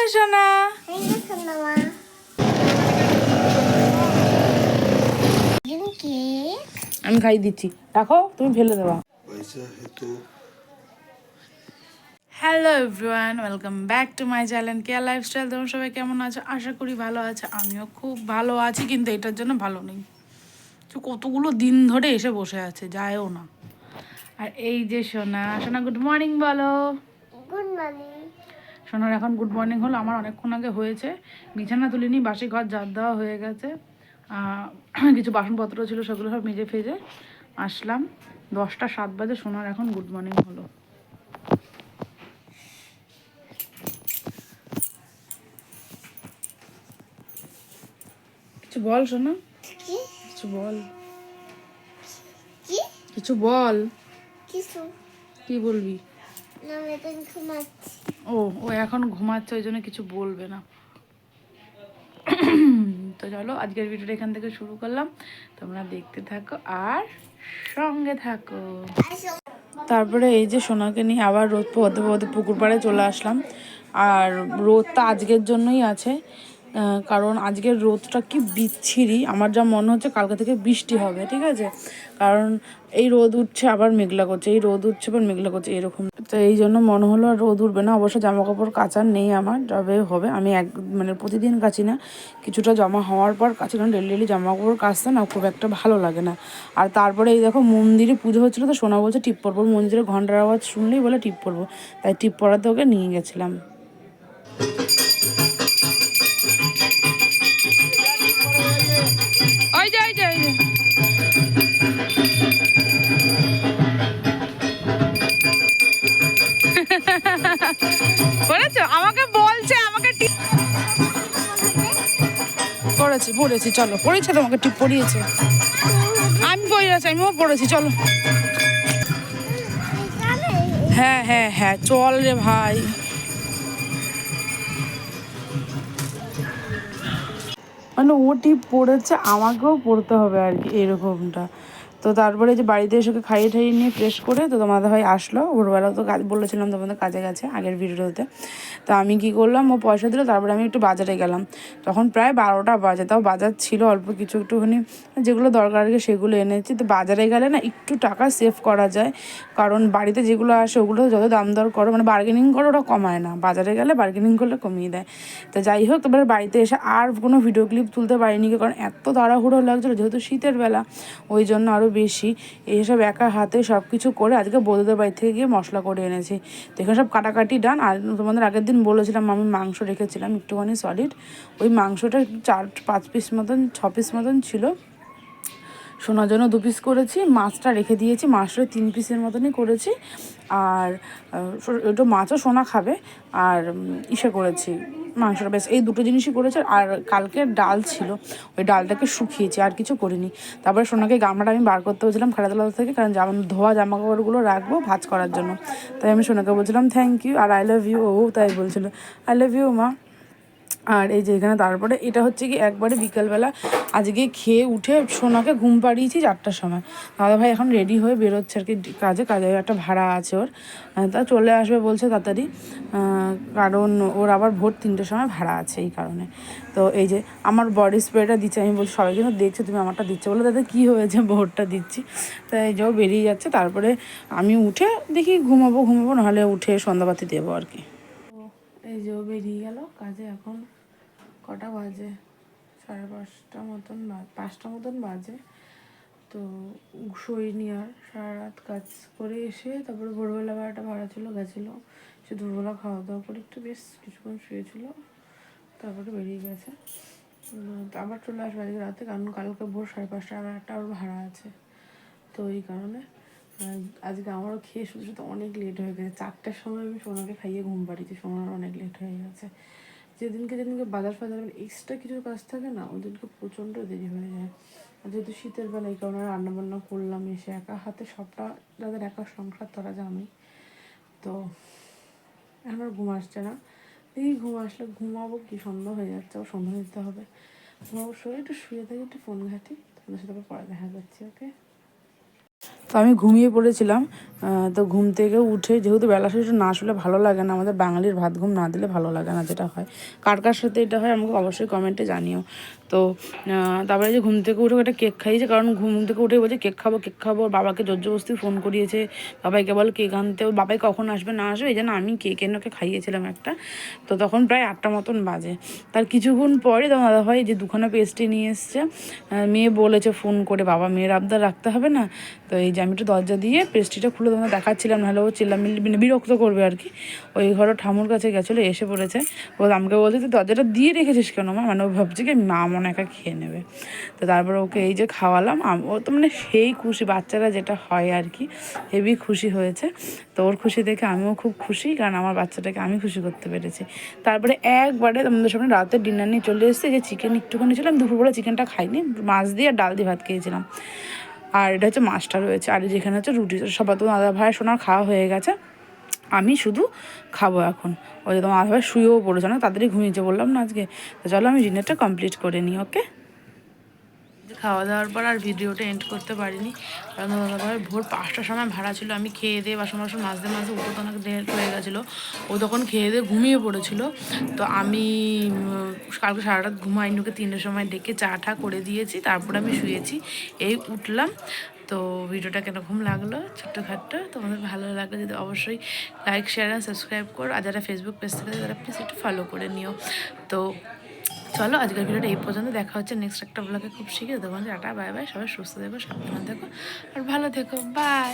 You সোনা। আমি খাই দিচ্ছি, রাখো, তুমি ফেলে দেবা। Hello everyone, welcome back to my channel Keya lifestyle. তোমরা সবাই কেমন আছো? আশা করি ভালো আছো। আমিও খুব ভালো আছি, কিন্তু এটার জন্য ভালো নেই। তো কতগুলো দিন ধরে এসে বসে আছে, যায়ও না। আর এই যে সোনা, সোনা গুড মর্নিং বলো। Good morning. সোনার এখন গুড মর্নিং হলো, আমার অনেকক্ষণ আগে হয়েছে। বিছানা তুলিনি, বাসি ঘর ঝাড় দেওয়া হয়ে গেছে। কিছু বাসনপত্র ছিল, সেগুলো সব মেজে ফেজে আসলাম। 10টা 7 বাজে, সোনার এখন গুড মর্নিং হলো। কিছু বল সোনা, কিছু বল, কিছু বল। কি বলবি? ও ও এখন ঘুমাচ্ছে, ওই জন্য কিছু বলবে না। তো চলো আজকের ভিডিওটা এখান থেকে শুরু করলাম, তোমরা দেখতে থাকো আর সঙ্গে থাকো। তারপরে এই যে সোনাকে নিয়ে আবার রোদ পোহাতে পোহাতে পুকুর পাড়ে চলে আসলাম। আর রোদটা আজকের জন্যই আছে, কারণ আজকের রোদটা কি বিচ্ছিরি। আমার যা মনে হচ্ছে কালকে থেকে বৃষ্টি হবে, ঠিক আছে? কারণ এই রোদ উঠছে আবার মেঘলা করছে, এই রোদ উঠছে আবার মেঘলা করছে, এরকম। তো এই জন্য মনে হলো আর রোদ উঠবে না। অবশ্য জামা কাপড় কাচার নেই আমার, তবে হবে। আমি মানে প্রতিদিন কাচি না, কিছুটা জমা হওয়ার পর কাচি, কারণ ডেলি ডেলি জামা কাপড় কাচতে না খুব একটা ভালো লাগে না। আর তারপরে এই দেখো মন্দিরে পুজো হচ্ছিলো, তো সোনা বলছে টিপ পরবো। মন্দিরে ঘন্টার আওয়াজ শুনলেই বলে টিপ পরবো, তাই টিপ পরাতে ওকে নিয়ে গেছিলাম। ওই যে ওই যে ওই যে পড়েছো? আমাকে বলছে আমাকে টিপ পড়েছি চলো, পড়েছে তোমাকে টিপ পড়িয়েছে। আমি পড়েছি, আমিও পড়েছি, চলো। হ্যাঁ হ্যাঁ হ্যাঁ, চল রে ভাই। মানে ও টিপ পড়েছে, আমাকেও পড়তে হবে আর কি, এরকমটা। তো তারপরে যে বাড়িতে এসে ওকে খাইয়ে ঠাইয়ে নিয়ে ফ্রেশ করে, তো তোমাদের ভাই আসলো। ভোরবেলা তো কাজ বলেছিলাম তোমাদের, কাজে গেছে আগের ভিডিওতে। তো আমি কি করলাম, ও পয়সা দিল, তারপরে আমি একটু বাজারে গেলাম। তখন প্রায় 12টা বাজে, তাও বাজার ছিল অল্প কিছু, একটুখানি যেগুলো দরকার আর কি সেগুলো এনেছি। তো বাজারে গেলে না একটু টাকা সেভ করা যায়, কারণ বাড়িতে যেগুলো আসে ওগুলো যত দাম দর করো, মানে বার্গেনিং করো, ওটা কমায় না। বাজারে গেলে বার্গেনিং করলে কমিয়ে দেয়। তো যাই হোক, তারপরে বাড়িতে এসে আর কোনো ভিডিও ক্লিপ তুলতে পারিনি, কারণ এত তাড়াহুড়ো লাগছিলো, যেহেতু শীতের বেলা, ওই জন্য আরও বেশি। এইসব একা হাতে সব কিছু করে আজকে বৌদিদের বাড়ি থেকে গিয়ে মশলা করে এনেছি। তো এখানে সব কাটাকাটি ডান। আর তোমাদের আগের দিন বলেছিলাম আমি মাংস রেখেছিলাম একটুখানি সলিড, ওই মাংসটা 4-5 পিস মতন 6 পিস মতন ছিল। সোনার জন্য 2 পিস করেছি, মাছটা রেখে দিয়েছি, মাছটা 3 পিসের মতনই করেছি। আর ওটা মাছও সোনা খাবে। আর ইসে করেছি মাংসটা, বেশ এই দুটো জিনিসই করেছে। আর কালকে ডাল ছিল, ওই ডালটাকে শুকিয়েছি, আর কিছু করিনি। তারপরে সোনাকে গামলাটা আমি বার করতে বলছিলাম খেলাধুলা থেকে, কারণ ধোয়া জামা কাপড়গুলো রাখবো ভাঁজ করার জন্য। তাই আমি সোনাকে বলছিলাম থ্যাংক ইউ আর আই লাভ ইউ। ও তাই বলছিল আই লাভ ইউ মা। আর এই যে এখানে তারপরে এটা হচ্ছে কি একবারে বিকালবেলা আজকে খেয়ে উঠে সোনাকে ঘুম পাড়িয়েছি 4টার সময়। দাদা ভাই এখন রেডি হয়ে বেরোচ্ছে আর কি কাজে একটা ভাড়া আছে ওর, তা চলে আসবে বলছে তাড়াতাড়ি, কারণ ওর আবার ভোর 3টের সময় ভাড়া আছে, এই কারণে। তো এই যে আমার বডি স্প্রেটা দিচ্ছে, আমি বলছি সবাই কিন্তু দেখছো তুমি আমারটা দিচ্ছে, বলে দাদা কী হয়েছে, ভোরটা দিচ্ছি। তাই এই যাও বেরিয়ে যাচ্ছে। তারপরে আমি উঠে দেখি ঘুমাবো নাহলে উঠে সন্ধ্যাবাতি দেবো আর কি। এই যে ও বেরিয়ে গেল কাজে। এখন কটা বাজে? 5:30 মতন, 5টা মতন বাজে। তো শোয়নি আর, সারা রাত কাজ করে এসে তারপরে ভোরবেলা আবার একটা ভাড়া ছিল, গেছিলো। সে দুপুরবেলা খাওয়া দাওয়া করে একটু বেশ কিছুক্ষণ শুয়েছিল, তারপরে বেরিয়ে গেছে। আবার চলে আসবে আজকে রাতে, কারণ কালকে ভোর 5:30 আবার একটা আবার ভাড়া আছে। তো এই কারণে আজকে আমারও খেয়ে শুধু শুধু অনেক লেট হয়ে গেছে। 4টার সময় আমি সোনাকে খাইয়ে ঘুম পাড়িয়েছি, সোনার অনেক লেট হয়ে গেছে। যেদিনকে বাজার এক্সট্রা কিছু কাজ থাকে না, ওদিনকে প্রচণ্ড দেরি হয়ে যায়। আর যেহেতু শীতের বেলা, এই কারণে রান্নাবান্না করলাম এসে একা হাতে সবটা, যাদের একা সংসার তারা জানে। তো এখন আর ঘুম আসছে না, দেখি ঘুম আসলে ঘুমাবো, কি সন্ধ্যা হয়ে যাচ্ছে, আবার সন্ধ্যা দিতে হবে। ঘুমাবো, একটু শুয়ে থাকি, একটু ফোন ঘাঁটি, তোমাদের সাথে আবার পরে দেখা যাচ্ছে, ওকে? তো আমি ঘুমিয়ে পড়েছিলাম। তো ঘুম থেকে উঠে যেহেতু বেলা শেষে না আসলে ভালো লাগে না, আমাদের বাঙালির ভাত ঘুম না দিলে ভালো লাগে না, যেটা হয়। কার কার সাথে এটা হয় আমাকে অবশ্যই কমেন্টে জানিও। তো তারপরে যে ঘুম থেকে উঠে একটা কেক খাইয়েছে, কারণ ঘুম থেকে উঠে বলছে কেক খাবো কেক খাবো। ওর বাবাকে জোরজবস্তি ফোন করিয়েছে, বাবাইকে বল কেক আনতে। ওর বাবাই কখন আসবে না আসবে এই জন্য আমি কেক এনে ওকে খাইয়েছিলাম একটা। তো তখন প্রায় 8টা মতন বাজে। তার কিছুক্ষণ পরে তো দাদাভাই যে দুখানা পেস্ট্রি নিয়ে এসছে, মেয়ে বলেছে ফোন করে, বাবা মেয়ের আবদার রাখতে হবে না। তো এই যে আমি একটু দরজা দিয়ে পেস্ট্রিটা খুলে তোমাদের দেখাচ্ছিলাম, নাহলে ও চিল্লামিল্লি বিরক্ত করবে আর কি। ওই ঘরে ঠামুর কাছে গেছিলো, এসে পড়েছে। ও আমাকে বলছে তুই দরজাটা দিয়ে রেখেছিস কেন মা, মানে ও ভাবছে কি মা মনে একা খেয়ে নেবে। তো তারপরে ওকে এই যে খাওয়ালাম। ও তো মানে সেই খুশি, বাচ্চারা যেটা হয় আর কি, হেভি খুশি হয়েছে। তো ওর খুশি দেখে আমিও খুব খুশি, কারণ আমার বাচ্চাটাকে আমি খুশি করতে পেরেছি। তারপরে একবারে আমাদের সামনে রাতে ডিনার নিয়ে চলে এসেছে, যে চিকেন একটুখানি ছিল, আমি দুপুরবেলা চিকেনটা খাইনি, মাছ দিয়ে আর ডাল দিয়ে ভাত খেয়েছিলাম। আর এটা হচ্ছে মাছটা রয়েছে, আর যেখানে হচ্ছে রুটি। সবার তো দাদা ভাই সোনার খাওয়া হয়ে গেছে, আমি শুধু খাবো এখন। ওই যে তোমার দাদা ভাই শুয়েও পড়েছে না, তাড়াতাড়ি ঘুমিয়েছে বললাম না আজকে। তো চলো আমি ডিনারটা কমপ্লিট করে নিই, ওকে। খাওয়া দাওয়ার পর আর ভিডিওটা এন্ড করতে পারিনি, কারণ দাদাভাই ভোর 5টার সময় ভাড়া ছিল। আমি খেয়ে দিয়ে বাসন মাঝে মাঝে উঠে তো অনেক লেট হয়ে গেছিলো। ও তখন খেয়ে দিয়ে ঘুমিয়ে পড়েছিল। তো আমি কালকে সারা রাত ঘুমাইনি, ওকে 3টের সময় ডেকে চা টা করে দিয়েছি, তারপরে আমি শুয়েছি, এই উঠলাম। তো ভিডিওটা কীরকম লাগলো ছোট্টখাট্টো, তোমাদের ভালো লাগলে যদি অবশ্যই লাইক শেয়ার অ্যান্ড সাবস্ক্রাইব করো। আর যারা ফেসবুক পেজ থেকে তারা প্লিজ একটু ফলো করে নিও। তো চলো আজকের ভিডিওটা এই পর্যন্ত, দেখা হচ্ছে নেক্সট একটা ব্লগে খুব শিখে। তখন টাটা বাই বাই, সবাই সুস্থ থেকো, সাবধানে থেকো আর ভালো থেকো, বাই।